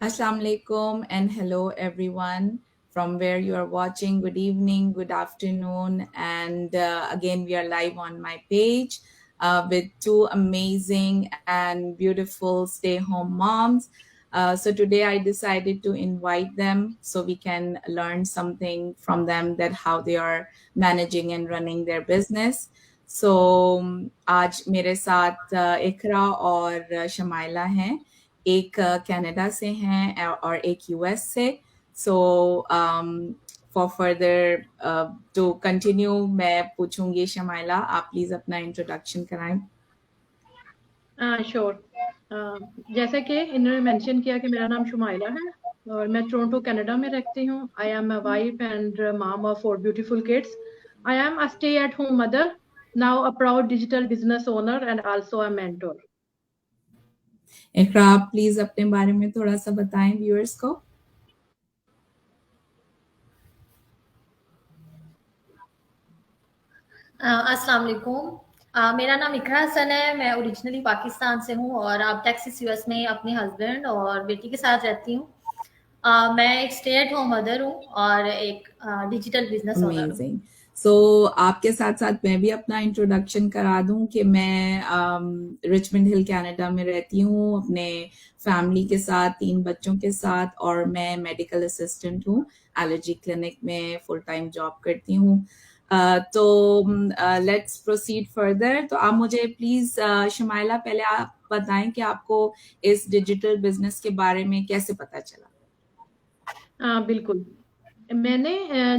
Assalamu alaikum and hello everyone from where you are watching. Good evening, good afternoon, and again we are live on my page with two amazing and beautiful stay-home moms. So today I decided to invite them so we can learn something from them that how they are managing and running their business. So आज मेरे साथ इकरा और शमाइला हैं. एक Canada से हैं और एक यूएस से. So for further to continue मैं पूछूंगी शमाइला, आप प्लीज अपना इंट्रोडक्शन कराएं. श्योर. जैसे कि इन्होंने मेंशन किया कि मेरा नाम शुमाइला है और मैं टोरंटो कनाडा में रहती हूँ. I am a wife and mom of 4 beautiful kids. I am a stay at home mother, now a proud digital business owner and also a mentor. Iqra, आप प्लीज अपने बारे में थोड़ा सा बताएं व्यूअर्स को. अस्सलाम वालेकुम. मेरा नाम इकरा हसन है. मैं ओरिजिनली पाकिस्तान से हूँ और अब टेक्सास यूएस में अपने हस्बैंड और बेटी के साथ रहती हूँ. मैं एक स्टे एट होम मदर हूँ और एक डिजिटल बिजनेस ओनर हूँ. अमेजिंग. सो आपके साथ साथ मैं भी अपना इंट्रोडक्शन करा दूं कि मैं रिचमंड हिल कनाडा में रहती हूँ अपने फैमिली के साथ, 3 बच्चों के साथ, और मैं मेडिकल असिस्टेंट हूँ. एलर्जी क्लिनिक में फुल टाइम जॉब करती हूँ. तो लेट्स प्रोसीड फर्दर. तो आप मुझे प्लीज शमाइला पहले आप बताएं कि आपको इस डिजिटल बिजनेस के बारे में कैसे पता चला. बिल्कुल. मैंने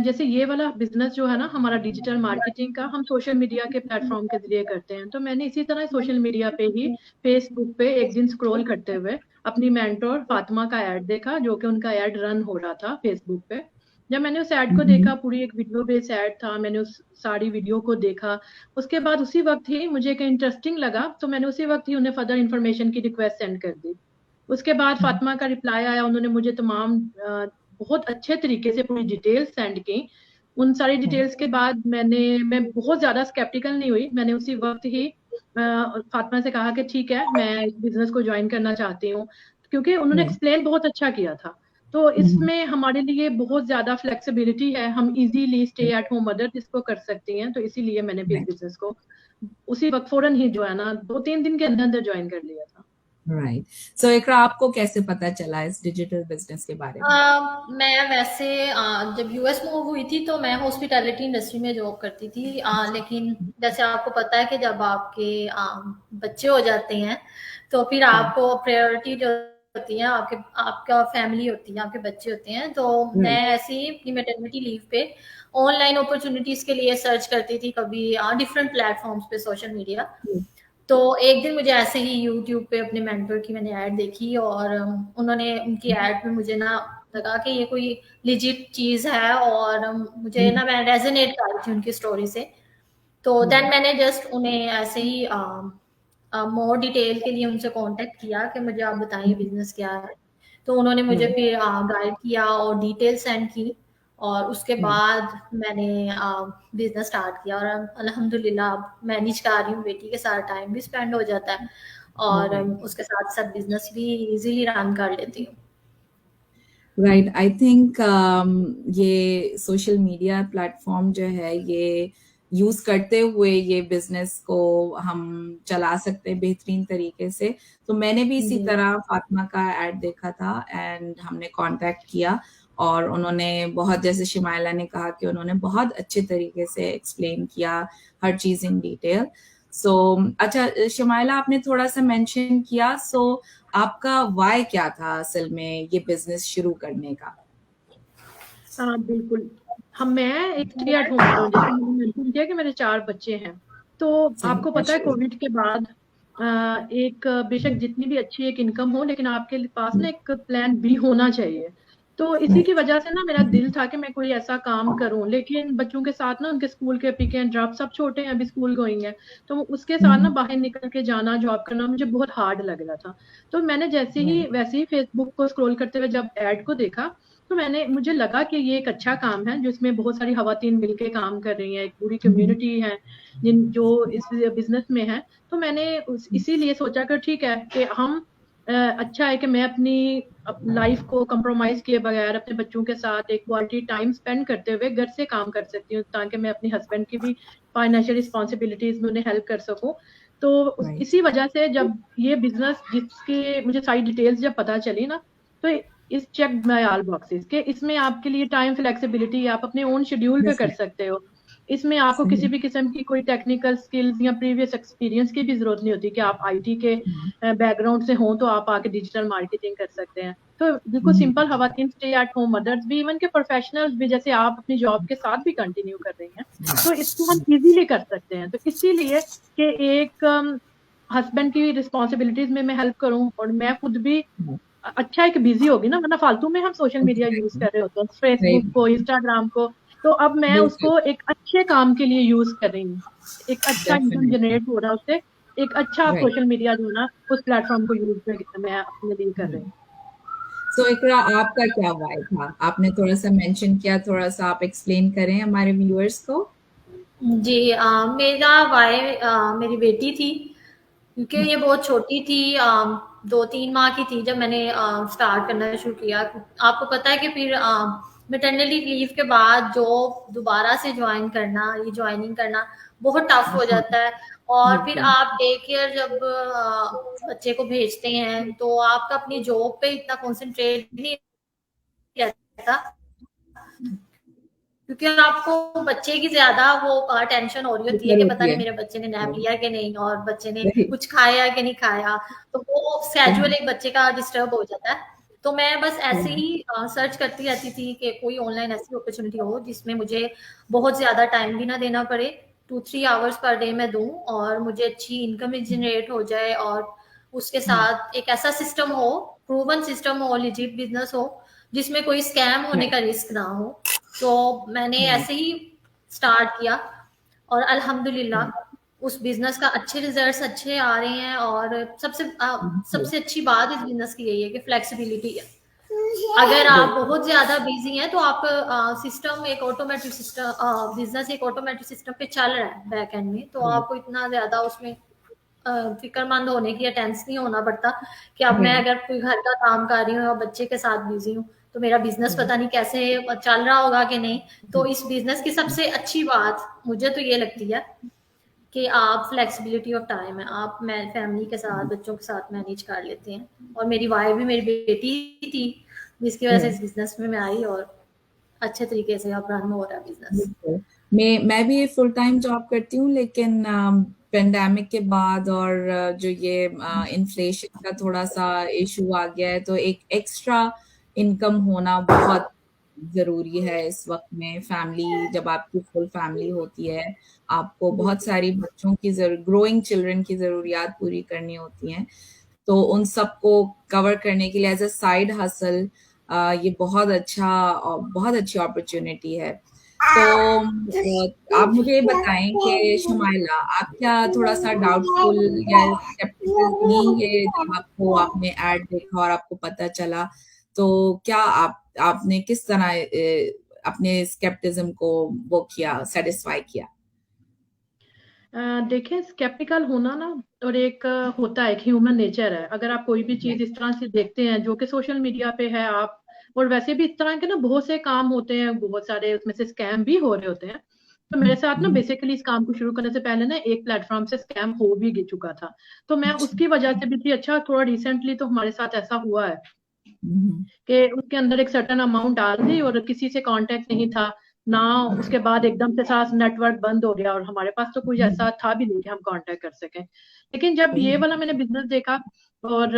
जैसे ये वाला बिजनेस जो है ना हमारा डिजिटल मार्केटिंग का, हम सोशल मीडिया के प्लेटफॉर्म के जरिए करते हैं. तो मैंने इसी तरह सोशल मीडिया पे ही फेसबुक पे एक दिन स्क्रॉल करते हुए अपनी मेंटोर फातिमा का ऐड देखा, जो कि उनका ऐड रन हो रहा था फेसबुक पे. जब मैंने उस ऐड को देखा, पूरी एक वीडियो बेस्ड ऐड था, मैंने उस सारी वीडियो को देखा. उसके बाद उसी वक्त ही मुझे एक इंटरेस्टिंग लगा, तो मैंने उसी वक्त ही उन्हें फर्दर इन्फॉर्मेशन की रिक्वेस्ट सेंड कर दी. उसके बाद फातिमा का रिप्लाई आया, उन्होंने मुझे तमाम बहुत अच्छे तरीके से पूरी डिटेल्स सेंड की. उन सारी डिटेल्स के बाद मैं बहुत ज्यादा स्केप्टिकल नहीं हुई. मैंने उसी वक्त ही फातिमा से कहा कि ठीक है, मैं इस बिजनेस को ज्वाइन करना चाहती हूँ, क्योंकि उन्होंने एक्सप्लेन बहुत अच्छा किया था. तो इसमें हमारे लिए बहुत ज्यादा फ्लेक्सिबिलिटी है, हम easily stay at home mother इसको कर सकती हैं. तो इसीलिए मैंने भी इस बिजनेस को उसी वक्त फौरन ही जो है ना 2-3 दिन के अंदर अंदर ज्वाइन कर लिया था. राइट. सो इकरा, आपको कैसे पता चला इस डिजिटल बिजनेस के बारे में? मैं वैसे जब यूएस मूव हुई थी तो मैं हॉस्पिटैलिटी इंडस्ट्री में जॉब करती थी. लेकिन जैसे आपको पता है कि जब आपके बच्चे हो जाते हैं तो फिर आपको प्रायोरिटी जो होती है आपका फैमिली होती है, आपके बच्चे होते हैं. तो मैं ऐसे ही अपनी मैटरनिटी लीव पे ऑनलाइन अपॉर्चुनिटीज के लिए सर्च करती थी, कभी डिफरेंट प्लेटफॉर्म्स पे सोशल मीडिया. तो एक दिन मुझे ऐसे ही यूट्यूब पे अपने मेंटर की मैंने ऐड देखी और उन्होंने उनकी ऐड में मुझे ना लगा कि ये कोई लिजिट चीज है और मुझे ना मैं रेजोनेट कर रही थी उनकी स्टोरी से. तो देन मैंने जस्ट उन्हें ऐसे ही मोर डिटेल के लिए उनसे कांटेक्ट किया कि मुझे आप बताइए बिजनेस क्या है. तो उन्होंने मुझे फिर गाइड किया और डिटेल सेंड की और उसके बाद मैंने बिजनेस स्टार्ट किया और अल्हम्दुलिल्लाह अब मैनेज कर रही हूँ. बेटी के साथ टाइम भी स्पेंड हो जाता है और उसके साथ साथ बिजनेस भी इजीली रन कर लेती हूँ. राइट. आई थिंक ये सोशल मीडिया प्लेटफॉर्म जो है ये यूज करते हुए ये बिजनेस को हम चला सकते हैं बेहतरीन तरीके से. तो मैंने भी इसी तरह फातिमा का ऐड देखा था एंड हमने कांटेक्ट किया और उन्होंने बहुत, जैसे शिमाइला ने कहा कि उन्होंने बहुत अच्छे तरीके से एक्सप्लेन किया हर चीज इन डिटेल. सो अच्छा शिमाइला, आपने थोड़ा सा मेंशन किया, सो आपका वाई क्या था असल में ये बिजनेस शुरू करने का? बिल्कुल. मैं एक स्टे एट होम मदर हूँ, जैसे मैंने मेंशन किया कि मेरे 4 बच्चे हैं. तो आपको पता है कोविड के बाद एक बेशक जितनी भी अच्छी एक इनकम हो, लेकिन आपके पास ना एक प्लान बी होना चाहिए. तो इसी की वजह से ना मेरा दिल था कि मैं कोई ऐसा काम करूं, लेकिन बच्चों के साथ ना उनके स्कूल के पिक एंड ड्रॉप, सब छोटे हैं अभी, स्कूल गोइंग है. तो उसके साथ ना बाहर निकल के जाना, जॉब करना मुझे बहुत हार्ड लग रहा था. तो मैंने वैसे ही फेसबुक को स्क्रॉल करते हुए जब ऐड को देखा, तो मुझे लगा कि ये एक अच्छा काम है जिसमें बहुत सारी खवातीन मिलके काम कर रही हैं, एक पूरी कम्युनिटी है जो इस बिजनेस में है. तो मैंने इसीलिए सोचा कि ठीक है कि हम अच्छा है कि मैं अपनी लाइफ को कंप्रोमाइज किए बगैर अपने बच्चों के साथ एक क्वालिटी टाइम स्पेंड करते हुए घर से काम कर सकती हूँ, ताकि मैं अपने हस्बैंड की भी फाइनेंशियल रिस्पॉन्सिबिलिटीज में उन्हें हेल्प कर सकूं। तो राइट। इसी वजह से जब ये बिजनेस जिसके मुझे सारी डिटेल्स जब पता चली ना, तो इस चेक माई ऑल बॉक्सेस के इसमें आपके लिए टाइम फ्लेक्सिबिलिटी, आप अपने ओन शेड्यूल पे कर सकते हो। इसमें आपको किसी सही। भी किस्म की कोई टेक्निकल स्किल्स या प्रीवियस एक्सपीरियंस की भी जरूरत नहीं होती कि आप आईटी के बैकग्राउंड से हों तो आप आके डिजिटल मार्केटिंग कर सकते हैं। तो बिल्कुल सिंपल, खवातीन स्टे एट होम मदर्स भी, इवन के प्रोफेशनल्स भी, जैसे आप अपनी जॉब के साथ भी कंटिन्यू कर रही हैं, तो इसको हम इजीली कर सकते हैं। तो इसीलिए कि एक हस्बैंड की रिस्पॉन्सिबिलिटीज में मैं हेल्प करूं और मैं खुद भी अच्छा है कि बिजी होगी ना, वरना फालतू में हम सोशल मीडिया यूज कर रहे होते हैं, सही फेसबुक को, इंस्टाग्राम को। तो अब मैं बिल्कुल। उसको एक अच्छे काम के लिए यूज कर रही हूँ, एक अच्छा इनकम डेफिनेटली। जनरेट हो रहा है उससे, एक अच्छा राइट। सोशल मीडिया जो है ना उस प्लेटफॉर्म को यूज मैं अपने लिए कर रही हूँ। सो इकरा, आपका क्या वाई था? आपने थोड़ा सा मेंशन किया, थोड़ा सा आप एक्सप्लेन करें हमारे व्यूअर्स को। जी, मेरा वाई मेरी बेटी थी, क्योंकि ये बहुत छोटी थी, 2-3 माह की थी जब मैंने स्टार्ट करना शुरू किया। आपको पता है कि फिर मैटरनिटी लीव के बाद जॉब दोबारा से ज्वाइन करना, ये ज्वाइनिंग करना बहुत टफ हो हाँ, जाता है। और फिर बिल्कुल। आप डे केयर जब बच्चे को भेजते हैं तो आपका अपनी जॉब पे इतना कंसंट्रेट नहीं रहता, क्योंकि आपको बच्चे की ज्यादा वो टेंशन हो रही होती है फिक्र कि पता होती नहीं है। मेरे बच्चे ने नैप लिया कि नहीं, और बच्चे ने सही। कुछ खाया कि नहीं खाया। तो वो सही। स्केड्यूल एक बच्चे का डिस्टर्ब हो जाता है। तो मैं बस ऐसे सही। ही सर्च करती रहती थी कि कोई ऑनलाइन ऐसी अपॉर्चुनिटी हो जिसमें मुझे बहुत ज्यादा टाइम भी ना देना पड़े, 2-3 आवर्स पर डे मैं दूं और मुझे अच्छी इनकम भी जनरेट हो जाए, और उसके हाँ। साथ एक ऐसा सिस्टम हो, प्रूवन सिस्टम हो, लिजिट बिजनेस हो, जिसमें कोई स्कैम होने राइट। का रिस्क ना हो। तो मैंने राइट। ऐसे ही स्टार्ट किया, और अल्हम्दुलिल्लाह उस बिजनेस का अच्छे रिजल्ट्स अच्छे आ रहे हैं। और सबसे अच्छी बात इस बिजनेस की यही है कि फ्लेक्सिबिलिटी है। अगर आप बिल्कुल। बहुत ज्यादा बिजी हैं तो आप सिस्टम एक ऑटोमेटिक सिस्टम, बिजनेस एक ऑटोमेटिक सिस्टम पे चल रहा है बैक एंड में, तो आपको इतना ज्यादा उसमें फिक्रमंद होने की या टेंस नहीं होना पड़ता कि अब मैं राइट। अगर कोई घर का काम कर रही हूँ और बच्चे के साथ बिजी हूँ तो मेरा बिजनेस राइट। पता नहीं कैसे चल रहा होगा कि नहीं। तो इस बिजनेस की सबसे अच्छी बात मुझे तो ये लगती है कि आप फ्लेक्सिबिलिटी ऑफ टाइम है, आप मैं फैमिली के साथ बच्चों के साथ मैनेज कर लेते हैं। और मेरी वाइफ भी मेरी बेटी थी, जिसकी वजह से राइट। इस बिजनेस में मैं आई, और अच्छे तरीके से अब रन हो रहा है बिजनेस। बिल्कुल। मैं भी फुल टाइम जॉब करती हूँ, लेकिन पेंडेमिक के बाद और जो ये इन्फ्लेशन का थोड़ा सा इशू आ गया है, तो एक एक्स्ट्रा इनकम होना बहुत जरूरी है इस वक्त में। फैमिली, जब आपकी फुल फैमिली होती है, आपको बहुत बिल्कुल। सारी बच्चों की ग्रोइंग चिल्ड्रन की जरूरियात पूरी करनी होती हैं। तो उन सबको कवर करने के लिए एज अ साइड हसल ये बहुत अच्छी अपॉर्चुनिटी है। तो आप मुझे ये बताएं कि शुमाइला, आप क्या थोड़ा सा डाउटफुल या स्केप्टिकल थी ये जब आपने ऐड देखा और आपको पता चला? तो क्या आपने किस तरह अपने स्केप्टिज्म को वो किया, सेटिस्फाई किया? देखिए, स्केप्टिकल होना ना, और एक होता है कि ह्यूमन नेचर है। अगर आप कोई भी चीज राइट। इस तरह से देखते हैं जो कि सोशल मीडिया पे है, आप और वैसे भी इस तरह के ना बहुत से काम होते हैं, बहुत सारे उसमें से स्कैम भी हो रहे होते हैं। तो मेरे साथ ना बेसिकली इस काम को शुरू करने से पहले ना एक प्लेटफॉर्म से स्कैम हो भी चुका था। तो मैं अच्छा। उसकी वजह से भी थी, अच्छा थोड़ा रिसेंटली तो हमारे साथ ऐसा हुआ है हम्म। कि उसके अंदर एक सर्टन अमाउंट डाल दी और किसी से कांटेक्ट नहीं था ना। उसके बाद एकदम से सारा नेटवर्क बंद हो गया और हमारे पास तो कुछ ऐसा था भी नहीं कि हम कांटेक्ट कर सकें। लेकिन जब सही। ये वाला मैंने बिजनेस देखा और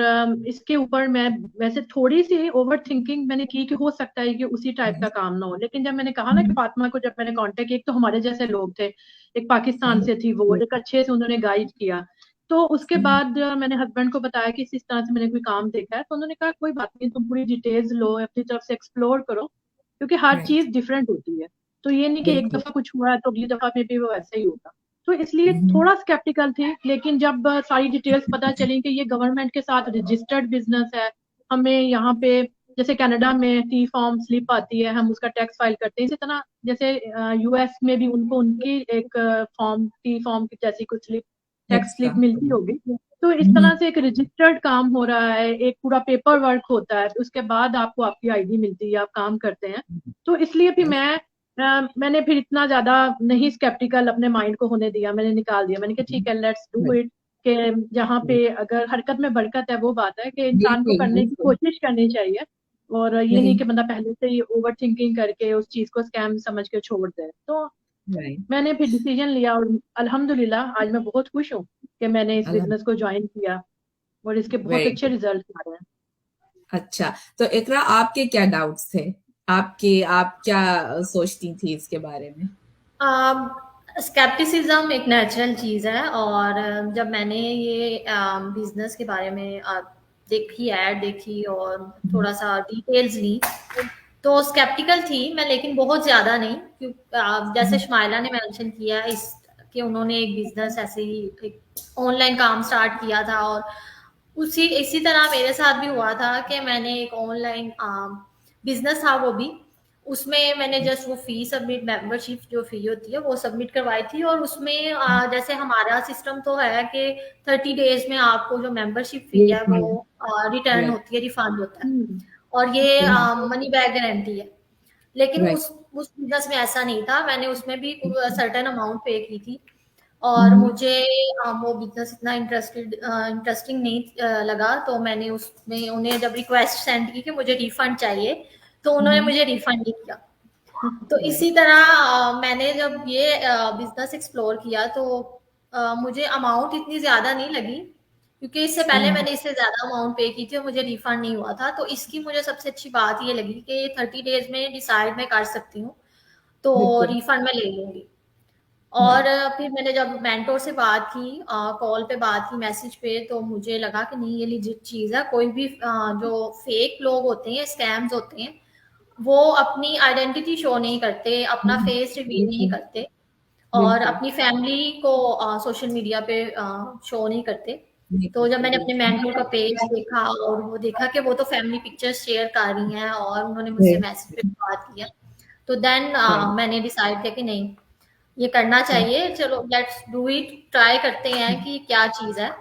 इसके ऊपर मैं वैसे थोड़ी सी ओवर थिंकिंग मैंने की कि हो सकता है कि उसी टाइप का काम ना हो। लेकिन जब मैंने कहा ना कि फातिमा को जब मैंने कांटेक्ट किया, एक तो हमारे जैसे लोग थे, एक पाकिस्तान सही। से थी, वो एक अच्छे से उन्होंने गाइड किया। तो उसके सही। बाद मैंने हस्बैंड को बताया कि इस तरह से मैंने कोई काम देखा है, तो उन्होंने कहा कोई बात नहीं, तुम पूरी डिटेल्स लो, अपनी तरफ से एक्सप्लोर करो, क्योंकि हर राइट। चीज डिफरेंट होती है। तो ये नहीं कि एक बिल्कुल। दफा कुछ हुआ है तो अगली दफा में भी वो ऐसा ही होगा। तो इसलिए हम्म। थोड़ा स्केप्टिकल थी। लेकिन जब सारी डिटेल्स पता चली कि ये गवर्नमेंट के साथ रजिस्टर्ड बिजनेस है, हमें यहाँ पे जैसे कनाडा में टी फॉर्म स्लिप आती है, हम उसका टैक्स फाइल करते हैं, इसी तरह जैसे यूएस में भी उनको उनकी एक फॉर्म टी फॉर्म की जैसी कुछ स्लिप टैक्स एक्स्ट्रा। स्लिप मिलती होगी। तो इस तरह से एक रजिस्टर्ड काम हो रहा है, एक पूरा पेपर वर्क होता है, उसके बाद आपको आपकी आईडी मिलती है, आप काम करते हैं। तो इसलिए फिर मैंने फिर इतना ज्यादा नहीं स्केप्टिकल अपने माइंड को होने दिया, मैंने निकाल दिया, मैंने कहा ठीक है लेट्स डू इट। कि जहाँ पे अगर हरकत में बरकत है, वो बात है कि इंसान को बिल्कुल करने की बिल्कुल। कोशिश करनी चाहिए, और ये नहीं नहीं। कि बंदा पहले से ही ओवर थिंकिंग करके उस चीज को स्कैम समझ के छोड़ दे। तो राइट। मैंने फिर डिसीजन लिया, और अल्हम्दुलिल्लाह आज मैं बहुत खुश हूँ कि मैंने इस अल्हम्दुलिल्लाह। बिजनेस को ज्वाइन किया, और इसके बहुत वेरी अच्छे गुड। रिजल्ट आ रहे हैं। अच्छा, तो इकरा आपके क्या डाउट्स थे? आप क्या सोचती थी इसके बारे में? स्केप्टिसिज्म एक नेचुरल चीज़ है, और जब मैंने ये बिजनेस के बारे में देखी, ऐड देखी और थोड़ा सा डिटेल्स ली, तो स्केप्टिकल थी मैं, लेकिन बहुत ज़्यादा नहीं, क्योंकि जैसे शमाइला ने मेंशन किया इस कि उन्होंने एक बिजनेस ऐसे ही एक ऑनलाइन काम स्टार्ट किया था, और इसी तरह मेरे साथ भी हुआ था कि मैंने एक ऑनलाइन बिजनेस था वो भी, उसमें मैंने जस्ट वो फी सबमिट, मेंबरशिप जो फी होती है वो सबमिट करवाई थी, और उसमें जैसे हमारा सिस्टम तो है कि 30 डेज में आपको जो मेंबरशिप फी है वो रिटर्न राइट होती है, रिफंड होता है, हम्म, और ये राइट मनी बैक गारंटी है। लेकिन राइट। उस बिजनेस में ऐसा नहीं था, मैंने उसमें भी सर्टेन अमाउंट पे की थी, और मुझे वो बिजनेस इतना इंटरेस्टिंग नहीं लगा, तो मैंने उसमें उन्हें जब रिक्वेस्ट सेंड की कि मुझे रिफंड चाहिए, तो उन्होंने मुझे रिफंड नहीं किया। तो राइट। इसी तरह मैंने जब ये बिजनेस एक्सप्लोर किया, तो मुझे अमाउंट इतनी ज्यादा नहीं लगी, क्योंकि इससे पहले मैंने इससे ज्यादा अमाउंट पे की थी और मुझे रिफंड नहीं हुआ था। तो इसकी मुझे सबसे अच्छी बात ये लगी कि 30 डेज में डिसाइड मैं कर सकती हूँ, तो बिल्कुल। रिफंड मैं ले लूंगी। और राइट। फिर मैंने जब मेंटोर से बात की, कॉल पे बात की, मैसेज पे, तो मुझे लगा कि नहीं, ये लिजिट चीज है। कोई भी जो फेक लोग होते हैं, स्कैम्स होते हैं, वो अपनी आइडेंटिटी शो नहीं करते, अपना फेस रिवील नहीं बिल्कुल करते, और बिल्कुल। अपनी फैमिली को सोशल मीडिया पे शो नहीं करते। नहीं तो जब करते, मैंने अपने मेंटोर का पेज बिल्कुल। देखा, और वो देखा कि वो तो फैमिली पिक्चर्स शेयर कर रही हैं, और उन्होंने मुझसे राइट मैसेज पे बात किया, तो देन राइट। मैंने डिसाइड किया कि नहीं, ये करना चाहिए, चलो लेट्स डू इट, ट्राई करते हैं कि क्या चीज़ है।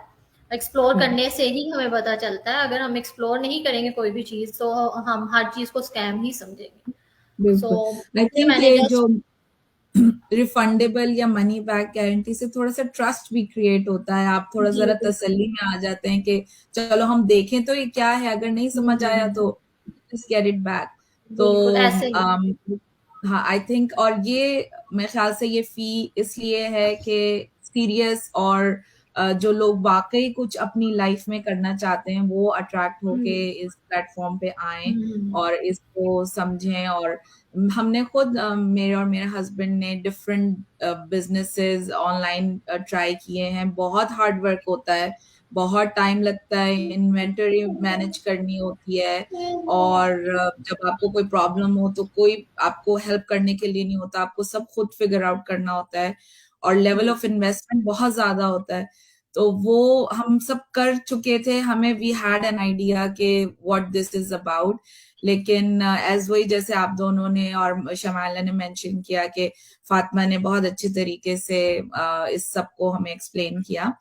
एक्सप्लोर करने से ही हमें पता चलता है, अगर हम एक्सप्लोर नहीं करेंगे कोई भी चीज़, तो हम हर चीज़ को स्कैम ही समझेंगे। सो बिल्कुल। आई ये थिंक मैंने ये जो जस्ट रिफंडेबल या मनी बैक गारंटी से थोड़ा सा ट्रस्ट भी क्रिएट होता है, आप थोड़ा जी जरा बिल्कुल। तसल्ली में आ जाते हैं कि चलो हम देखें तो ये क्या है, अगर नहीं समझ आया हम्म, तो जस्ट गेट इट बैक। तो बिल्कुल ऐसे ही। हाँ आई थिंक, और ये मेरे ख्याल से ये फी इसलिए है कि सीरियस और जो लोग वाकई कुछ अपनी लाइफ में करना चाहते हैं वो अट्रैक्ट होके हम्म, इस प्लेटफॉर्म पे आए हम्म, और इसको समझें। और हमने खुद मेरे और मेरे हस्बैंड ने डिफरेंट बिजनेसेस ऑनलाइन ट्राई किए हैं। बहुत हार्ड वर्क होता है, बहुत टाइम लगता है, इन्वेंटरी मैनेज करनी होती है, और जब आपको कोई प्रॉब्लम हो तो कोई आपको हेल्प करने के लिए नहीं होता, आपको सब खुद फिगर आउट करना होता है, और लेवल ऑफ इन्वेस्टमेंट बहुत ज्यादा होता है। तो वो हम सब कर चुके थे, हमें वी हैड एन आइडिया कि व्हाट दिस इज अबाउट। लेकिन एज वही जैसे आप दोनों ने और शमाइला ने मेंशन किया कि फातिमा ने बहुत अच्छे तरीके से इस सब को हमें एक्सप्लेन किया।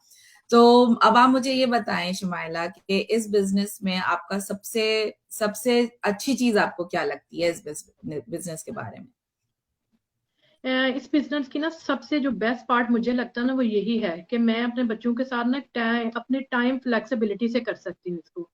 तो अब आप मुझे ये बताएं शमाइला कि इस बिजनेस में आपका सबसे सबसे अच्छी चीज आपको क्या लगती है इस बिजनेस के बारे में? इस बिजनेस की ना सबसे जो बेस्ट पार्ट मुझे लगता है ना, वो यही है कि मैं अपने बच्चों के साथ ना अपने टाइम फ्लेक्सिबिलिटी से कर सकती हूँ इसको,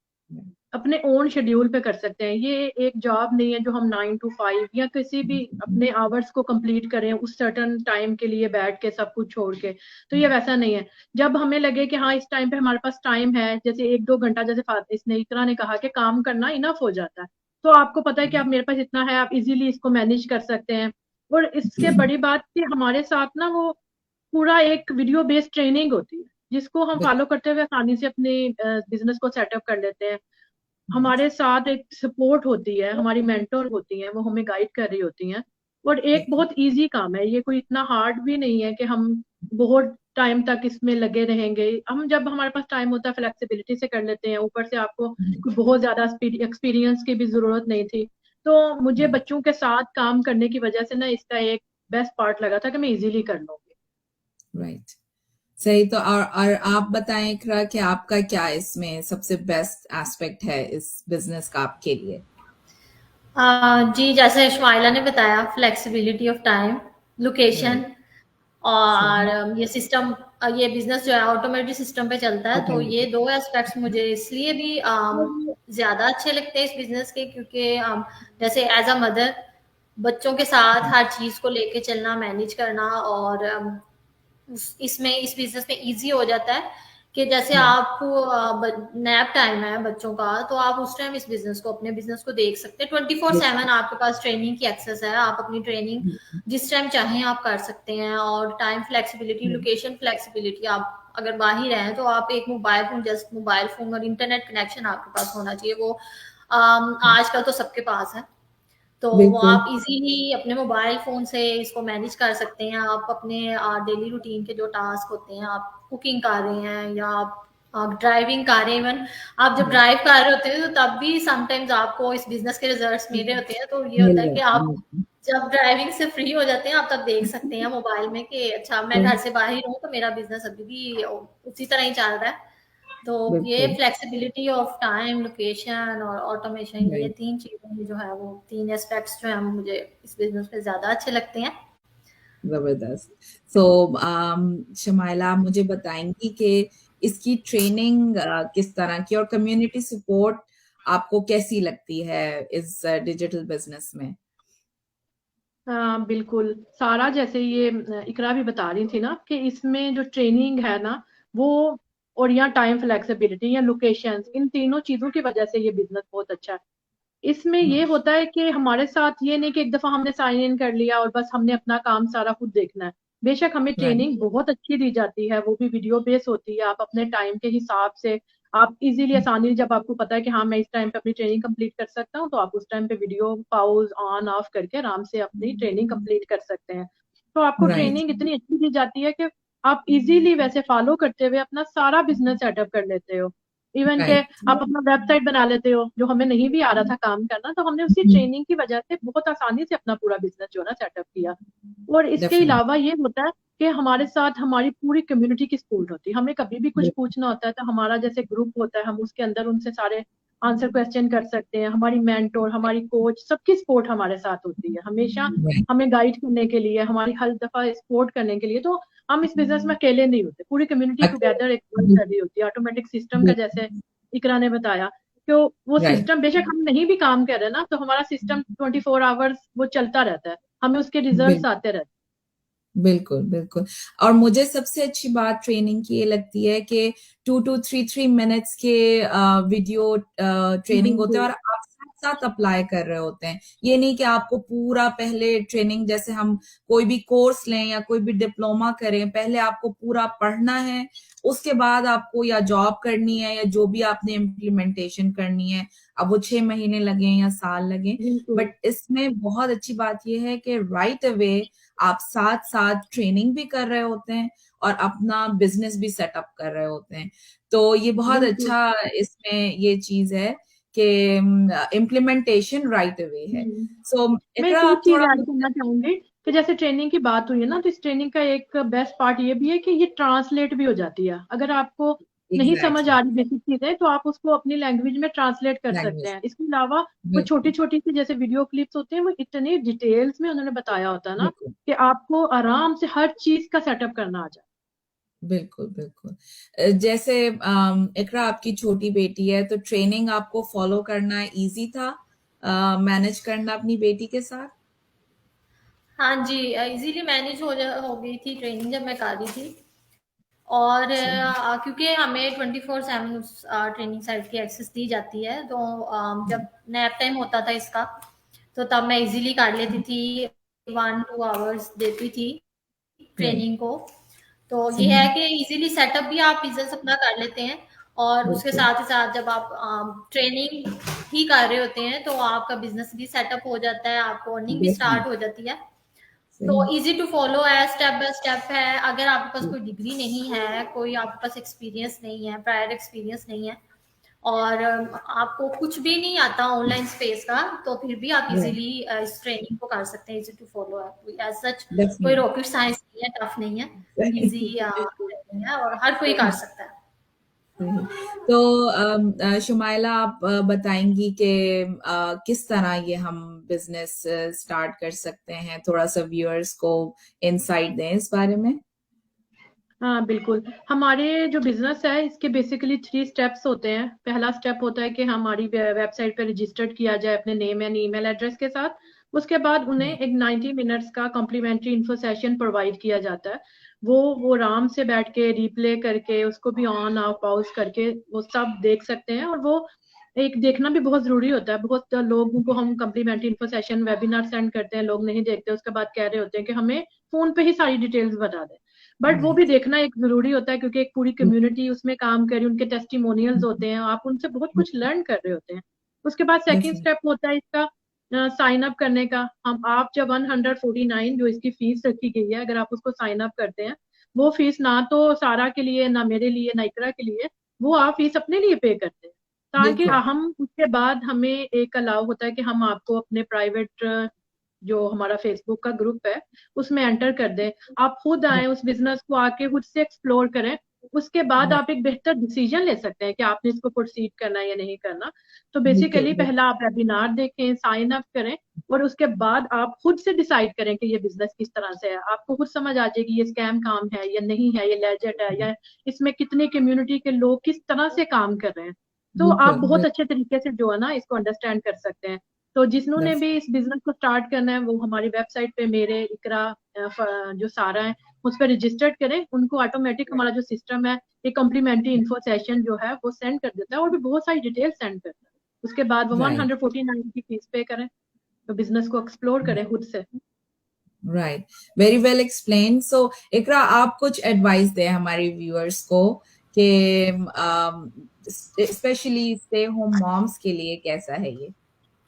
अपने ओन शेड्यूल पे कर सकते हैं। ये एक जॉब नहीं है जो हम 9 to 5 या किसी भी अपने आवर्स को कंप्लीट करें उस सर्टन टाइम के लिए बैठ के सब कुछ छोड़ के। तो ये वैसा नहीं है। जब हमें लगे कि हाँ इस टाइम पे हमारे पास टाइम है, जैसे 1-2 घंटा, जैसे इसने इकरा ने कहा कि काम करना इनफ हो जाता है, तो आपको पता है कि आप मेरे पास इतना है, आप इजीली इसको मैनेज कर सकते हैं। और इसके बड़ी बात कि हमारे साथ ना वो पूरा एक वीडियो बेस्ड ट्रेनिंग होती है, जिसको हम फॉलो करते हुए आसानी से अपने बिजनेस को सेटअप कर लेते हैं। हमारे साथ एक सपोर्ट होती है, हमारी मेंटोर होती हैं, वो हमें गाइड कर रही होती हैं। और एक बहुत इजी काम है ये, कोई इतना हार्ड भी नहीं है कि हम बहुत टाइम तक इसमें लगे रहेंगे। हम जब हमारे पास टाइम होता है फ्लेक्सिबिलिटी से कर लेते हैं, ऊपर से आपको कोई बहुत ज्यादा एक्सपीरियंस की भी जरूरत नहीं थी। तो मुझे बच्चों के साथ काम करने की वजह से ना इसका एक बेस्ट पार्ट लगा था कि मैं इजीली कर लूंगी। राइट। सही। तो और आप बताएं इकरा कि आपका क्या इसमें सबसे बेस्ट एस्पेक्ट है इस बिजनेस का आपके लिए? जी, जैसे शुमाइला ने बताया, flexibility of time, location, right. और सही। ये सिस्टम, ये बिजनेस जो है ऑटोमेटिक सिस्टम पे चलता है, तो ये ऑटोमेटिक। दो एस्पेक्ट्स मुझे इसलिए भी ज्यादा अच्छे लगते हैं इस बिजनेस के, क्योंकि जैसे एज अ मदर बच्चों के साथ हर चीज को लेके चलना, मैनेज करना, और इसमें इस बिजनेस में इजी हो जाता है कि जैसे राइट। आपको नैप टाइम है बच्चों का, तो आप उस टाइम इस बिजनेस को, अपने बिजनेस को देख सकते हैं। 24/7 आपके पास ट्रेनिंग की एक्सेस है, आप अपनी ट्रेनिंग जिस टाइम चाहें आप कर सकते हैं, और टाइम फ्लेक्सिबिलिटी, लोकेशन फ्लेक्सिबिलिटी, आप अगर बाहर हैं तो आप एक mobile phone, just mobile phone और इंटरनेट कनेक्शन आपके पास होना चाहिए, वो आजकल तो सबके पास है, तो वो बिल्कुल। आप इजीली अपने मोबाइल फोन से इसको मैनेज कर सकते हैं। आप अपने डेली रूटीन के जो टास्क होते हैं, आप कुकिंग कर रहे हैं या आप ड्राइविंग कर रहे हैं, इवन आप जब ड्राइव कर रहे होते हैं तो तब भी समटाइम्स आपको इस बिजनेस के रिजल्ट्स मिल रहे होते हैं, तो ये मिल होता है कि जाता आप जब ड्राइविंग से फ्री हो जाते हैं, आप तब देख सकते हैं मोबाइल में कि अच्छा मैं है। घर से बाहर हूँ, तो मेरा बिजनेस अभी भी उसी तरह ही चल रहा है। तो ये बिल्कुल। फ्लेक्सिबिलिटी ऑफ टाइम, लोकेशन और ऑटोमेशन, ये राइट। 3 चीजें जो है, वो 3 एस्पेक्ट्स जो है मुझे इस बिजनेस में ज्यादा अच्छे लगते हैं। जबरदस्त। सो शमाइला, आप मुझे बताएंगी कि इसकी ट्रेनिंग किस तरह की और कम्युनिटी सपोर्ट आपको कैसी लगती है इस डिजिटल बिजनेस में? हाँ बिल्कुल, सारा जैसे ये इकरा भी बता रही थी ना कि इसमें जो ट्रेनिंग है ना वो, और यहाँ टाइम फ्लेक्सिबिलिटी या लोकेशंस, इन तीनों चीजों की वजह से ये बिजनेस बहुत अच्छा है। इसमें ये होता है कि हमारे साथ ये नहीं कि एक दफा हमने साइन इन कर लिया और बस हमने अपना काम सारा खुद देखना है। बेशक हमें राइट। ट्रेनिंग बहुत अच्छी दी जाती है, वो भी वीडियो बेस होती है, आप अपने टाइम के हिसाब से आप इजीली, आसानी, जब आपको पता है कि हाँ मैं इस टाइम पे अपनी ट्रेनिंग कंप्लीट कर सकता हूँ, तो आप उस टाइम पे वीडियो पॉज ऑन ऑफ करके आराम से अपनी ट्रेनिंग कंप्लीट कर सकते हैं। तो आपको राइट। ट्रेनिंग इतनी अच्छी दी जाती है कि आप इजीली वैसे फॉलो करते हुए अपना सारा बिजनेस सेटअप कर लेते हो। इवन के राइट। आप अपना वेबसाइट बना लेते हो, जो हमें नहीं भी आ रहा था काम करना, तो हमने उसी ट्रेनिंग की वजह से बहुत आसानी से अपना पूरा बिजनेस जो है ना सेटअप किया। और इसके डेफिनेट। अलावा ये होता है कि हमारे साथ हमारी पूरी कम्युनिटी की सपोर्ट होती है। हमें कभी भी कुछ पूछना होता है तो हमारा जैसे ग्रुप होता है, हम उसके अंदर उनसे सारे आंसर क्वेश्चन कर सकते हैं। हमारी मेंटोर, हमारी कोच, सबकी सपोर्ट हमारे साथ होती है हमेशा, राइट। हमें गाइड करने के लिए, हमारी हर दफा सपोर्ट करने के लिए। तो हम इस बिजनेस में अकेले नहीं होते, पूरी कम्युनिटी टुगेदर एक वर्क कर रही होती है, ऑटोमेटिक सिस्टम का, जैसे इकरा ने बताया। तो वो राइट। सिस्टम, बेशक हम नहीं भी काम कर रहे ना, तो हमारा सिस्टम 24 आवर्स वो चलता रहता है, हमें उसके रिजल्ट्स आते रहते बिल्कुल। बिल्कुल। और मुझे सबसे अच्छी बात ट्रेनिंग की ये लगती है कि 2 to 3 मिनट्स के वीडियो हैं। ट्रेनिंग होते हैं बिल्कुल। और आप साथ साथ अप्लाई कर रहे होते हैं। ये नहीं कि आपको पूरा पहले ट्रेनिंग, जैसे हम कोई भी कोर्स लें या कोई भी डिप्लोमा करें, पहले आपको पूरा पढ़ना है, उसके बाद आपको या जॉब करनी है या जो भी आपने इम्प्लीमेंटेशन करनी है, अब वो 6 महीने लगे या साल लगे। बिल्कुल। बट इसमें बहुत अच्छी बात यह है कि राइट अवे आप साथ साथ ट्रेनिंग भी कर रहे होते हैं और अपना बिजनेस भी सेटअप कर रहे होते हैं। तो ये बहुत बिल्कुल। अच्छा इसमें ये चीज है कि इम्प्लीमेंटेशन राइट अवे है। हम्म। सो मैं इकरा, एक और आप चीज थोड़ा ऐड करना चाहूंगी कि जैसे ट्रेनिंग की बात हुई है ना, तो इस ट्रेनिंग का एक बेस्ट पार्ट ये भी है कि ये ट्रांसलेट भी हो जाती है। अगर आपको नहीं समझ एग्जैक्टली आ रही बेसिक चीजें, तो आप उसको अपनी लैंग्वेज में ट्रांसलेट कर सकते लैंग्वेज। हैं। इसके अलावा वो छोटी बिल्कुल। छोटी सी जैसे वीडियो क्लिप्स होते हैं, वो इतने डिटेल्स में उन्होंने बताया होता है ना बिल्कुल। कि आपको आराम से हर चीज का सेटअप करना आ जाए। बिल्कुल। बिल्कुल। जैसे इकरा, आपकी छोटी बेटी है, तो ट्रेनिंग आपको फॉलो करना इजी था, मैनेज करना अपनी बेटी के साथ? हाँ जी, इजीली मैनेज हो गई थी ट्रेनिंग जब मैं कर रही थी। और सही। क्योंकि हमें 24/7 उस ट्रेनिंग साइट की एक्सेस दी जाती है, तो जब नैप टाइम होता था इसका, तो तब मैं इजीली कर लेती थी, 1-2 आवर्स देती थी राइट। ट्रेनिंग को। तो ये सही। है कि इजीली सेटअप भी आप बिजनेस अपना कर लेते हैं, और उसके बिल्कुल। साथ ही साथ जब आप ट्रेनिंग ही कर रहे होते हैं, तो आपका बिजनेस भी सेटअप हो जाता है, आपको अर्निंग भी स्टार्ट डेफिनेट। हो जाती है। तो सही। इजी टू फॉलो है, स्टेप बाय स्टेप है। अगर आपके पास कोई डिग्री नहीं है, कोई आपके पास एक्सपीरियंस नहीं है, प्रायर एक्सपीरियंस नहीं है, और आपको कुछ भी नहीं आता ऑनलाइन स्पेस का, तो फिर भी आप राइट। इजीली इस ट्रेनिंग को कर सकते हैं। इजी टू फॉलो है, एज सच कोई डेफिनेट। रॉकेट साइंस नहीं है, टफ नहीं है, इजी ट्रेनिंग है और हर कोई कर सकता है। तो शुमाइला, आप बताएंगी कि किस तरह ये हम बिजनेस स्टार्ट कर सकते हैं, थोड़ा सा व्यूअर्स को इंसाइट दें इस बारे में। हाँ बिल्कुल, हमारे जो बिजनेस है इसके बेसिकली 3 स्टेप्स होते हैं। पहला स्टेप होता है कि हमारी वेबसाइट पे रजिस्टर्ड किया जाए अपने नेम एंड ईमेल एड्रेस के साथ। उसके बाद उन्हें एक 90 मिनट्स का कॉम्प्लीमेंट्री इन्फो सेशन प्रोवाइड किया जाता है। वो आराम से बैठ के रिप्ले करके उसको भी ऑन ऑफ पॉज करके वो सब देख सकते हैं। और वो एक देखना भी बहुत जरूरी होता है। बहुत लोगों को हम complimentary info session webinar send करते हैं, लोग नहीं देखते, उसके बाद कह रहे होते हैं कि हमें फोन पे ही सारी डिटेल्स बता दें। बट वो भी देखना एक जरूरी होता है, क्योंकि एक पूरी कम्युनिटी उसमें काम कर रही है, उनके टेस्टिमोनियल्स होते हैं, आप उनसे बहुत कुछ लर्न कर रहे होते हैं। उसके बाद सेकंड स्टेप होता है इसका साइन अप करने का। हम आप जब 149 जो इसकी फीस रखी गई है, अगर आप उसको साइन अप करते हैं, वो फीस ना तो सारा के लिए, ना मेरे लिए, ना इकरा के लिए, वो आप फीस अपने लिए पे करते हैं। ताकि हम उसके बाद हमें एक अलाउ होता है कि हम आपको अपने प्राइवेट जो हमारा फेसबुक का ग्रुप है उसमें एंटर कर दें। आप खुद आए उस बिजनेस को आके खुद से एक्सप्लोर करें। उसके बाद आप एक बेहतर डिसीजन ले सकते हैं कि आपने इसको प्रोसीड करना है या नहीं करना। तो बेसिकली पहला आप वेबिनार देखें, साइन अप करें, और उसके बाद आप खुद से डिसाइड करें कि ये बिजनेस किस तरह से है। आपको खुद समझ आ जाएगी ये स्कैम काम है या नहीं है, ये लेजिट है, या इसमें कितनी कम्युनिटी के लोग किस तरह से काम कर रहे हैं। तो आप बहुत अच्छे तरीके से जो है ना इसको अंडरस्टैंड कर सकते हैं। तो जिन्होंने भी इस बिजनेस को स्टार्ट करना है वो हमारी वेबसाइट पे मेरे इकरा जो सारा है उस पर रजिस्टर्ड करें। उनको ऑटोमेटिक हमारा जो सिस्टम है एक कॉम्प्लीमेंट्री इन्फो सेशन जो है वो सेंड कर देता है, और भी बहुत सारी डिटेल सेंड करता है। उसके बाद वो 149 की फीस पे करें, तो बिजनेस को एक्सप्लोर करें खुद से। Right, very well explain. So Iqra, आप कुछ एडवाइस दें हमारे व्यूअर्स को कि स्पेशली स्टे होम मॉम्स के लिए कैसा है ये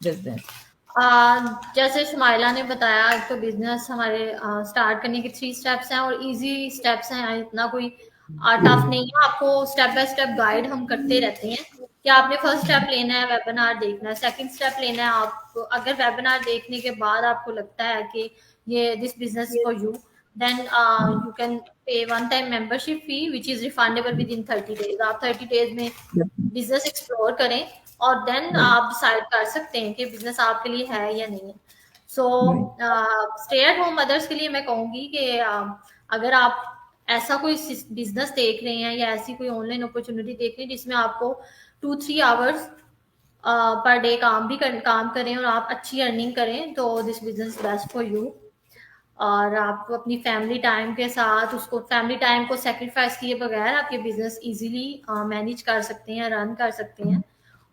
बिजनेस। जैसे शुमाइला ने बताया, तो बिजनेस हमारे स्टार्ट करने के 3 स्टेप्स हैं और इजी स्टेप्स हैं, इतना कोई टफ नहीं है। आपको स्टेप बाय स्टेप गाइड हम करते रहते हैं कि आपने फर्स्ट स्टेप लेना है, वेबिनार देखना है, सेकंड स्टेप लेना है। आप अगर वेबिनार देखने के बाद आपको लगता है कि ये this business for you, then you can pay one time membership fee which is refundable within 30 days. आप 30 डेज में बिजनेस एक्सप्लोर करें और देन आप डिसाइड कर सकते हैं कि बिजनेस आपके लिए है या नहीं है। So stay at home mother's के लिए मैं कहूंगी कि अगर आप ऐसा कोई बिजनेस देख रहे हैं या ऐसी कोई ऑनलाइन अपॉर्चुनिटी देख रहे हैं जिसमें आपको 2-3 आवर्स पर डे काम करें और आप अच्छी अर्निंग करें, तो this business best for you. और आप अपनी फैमिली टाइम के साथ उसको, फैमिली टाइम को सेक्रीफाइस किए बगैर आप ये बिजनेस इजीली मैनेज कर सकते हैं, रन कर सकते हैं।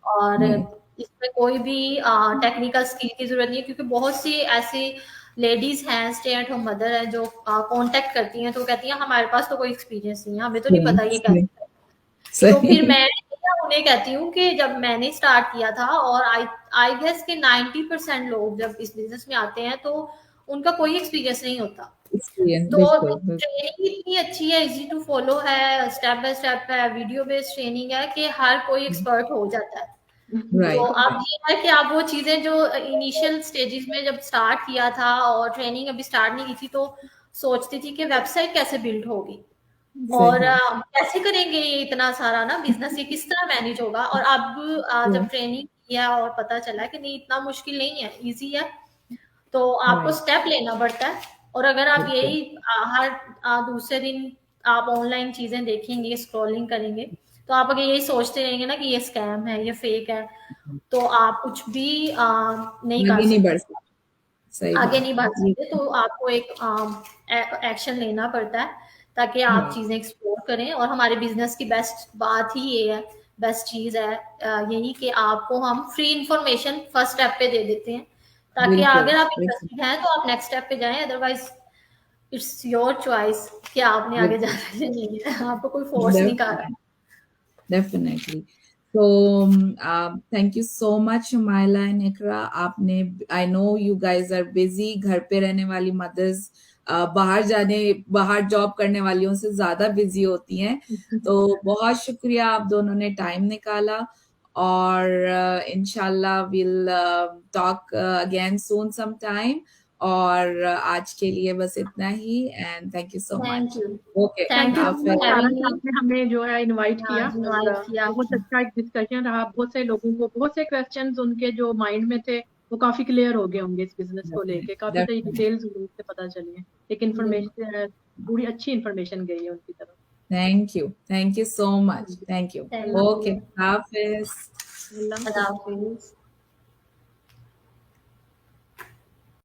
और इसमें कोई भी टेक्निकल स्किल की जरूरत नहीं है, क्योंकि बहुत सी ऐसी लेडीज हैं, स्टे एट होम मदर है, जो कांटेक्ट करती हैं तो कहती हैं हमारे पास तो कोई एक्सपीरियंस नहीं है, हमें तो नहीं पता ये कैसे। तो फिर मैं उन्हें कहती हूँ कि जब मैंने स्टार्ट किया था, और आई गेस कि 90% लोग जब इस बिजनेस में आते हैं तो उनका कोई एक्सपीरियंस नहीं होता। तो ट्रेनिंग इतनी अच्छी है, इजी टू फॉलो है, स्टेप बाय स्टेप है, वीडियो बेस्ड ट्रेनिंग है कि हर कोई एक्सपर्ट हो जाता है। तो अब ये है कि आप वो चीजें जो इनिशियल स्टेजेस में जब स्टार्ट किया था और ट्रेनिंग अभी स्टार्ट नहीं की थी, तो सोचती थी कि वेबसाइट कैसे बिल्ड होगी और कैसे करेंगे ये इतना सारा ना बिजनेस, ये किस तरह मैनेज होगा। और अब जब ट्रेनिंग किया और पता चला कि नहीं, इतना मुश्किल नहीं है, इजी है। तो आपको स्टेप लेना पड़ता है। और अगर आप यही हर दूसरे दिन आप ऑनलाइन चीजें देखेंगे, स्क्रॉलिंग करेंगे, तो आप अगर यही सोचते रहेंगे ना कि ये स्कैम है, ये फेक है, तो आप कुछ भी नहीं कर सकते, आगे नहीं बढ़ सकते। तो आपको एक एक्शन लेना पड़ता है ताकि आप चीजें एक्सप्लोर करें। और हमारे बिजनेस की बेस्ट बात ही ये है, बेस्ट चीज है यही कि आपको हम फ्री इंफॉर्मेशन फर्स्ट स्टेप पे दे देते हैं, ताकि अगर आप इंटरेस्टेड हैं तो आप नेक्स्ट स्टेप पे जाएं, अदरवाइज इट्स योर चॉइस कि आपने आगे जाना है या नहीं है, आपको कोई फोर्स नहीं कर रहा है। डेफिनेटली। तो thank you so much Shumaila and Iqra. आपने, I know you guys are busy, घर पे रहने वाली मदर्स बाहर जॉब करने वालियों से ज्यादा बिजी होती हैं, तो बहुत शुक्रिया आप दोनों ने टाइम निकाला। और इंशाल्लाह will talk again soon some time. और आज के लिए बस इतना ही and thank you so thank much. You okay, thank you thank you for सारा हैविंग कि मी। आपने हमें जो है इनवाइट किया और इनवाइट किया। बहुत अच्छा एक डिस्कशन रहा। बहुत से लोगों को बहुत से क्वेश्चंस उनके जो माइंड में थे वो काफी क्लियर हो गए होंगे इस बिजनेस को लेके। काफी सारी डिटेल्स उनसे पता चली है। एक इन्फॉर्मेशन पूरी अच्छी इन्फॉर्मेशन गई है उनकी तरफ। Thank you so much, thank you. Thank okay, you. Hafiz. Allah Allah Hafiz.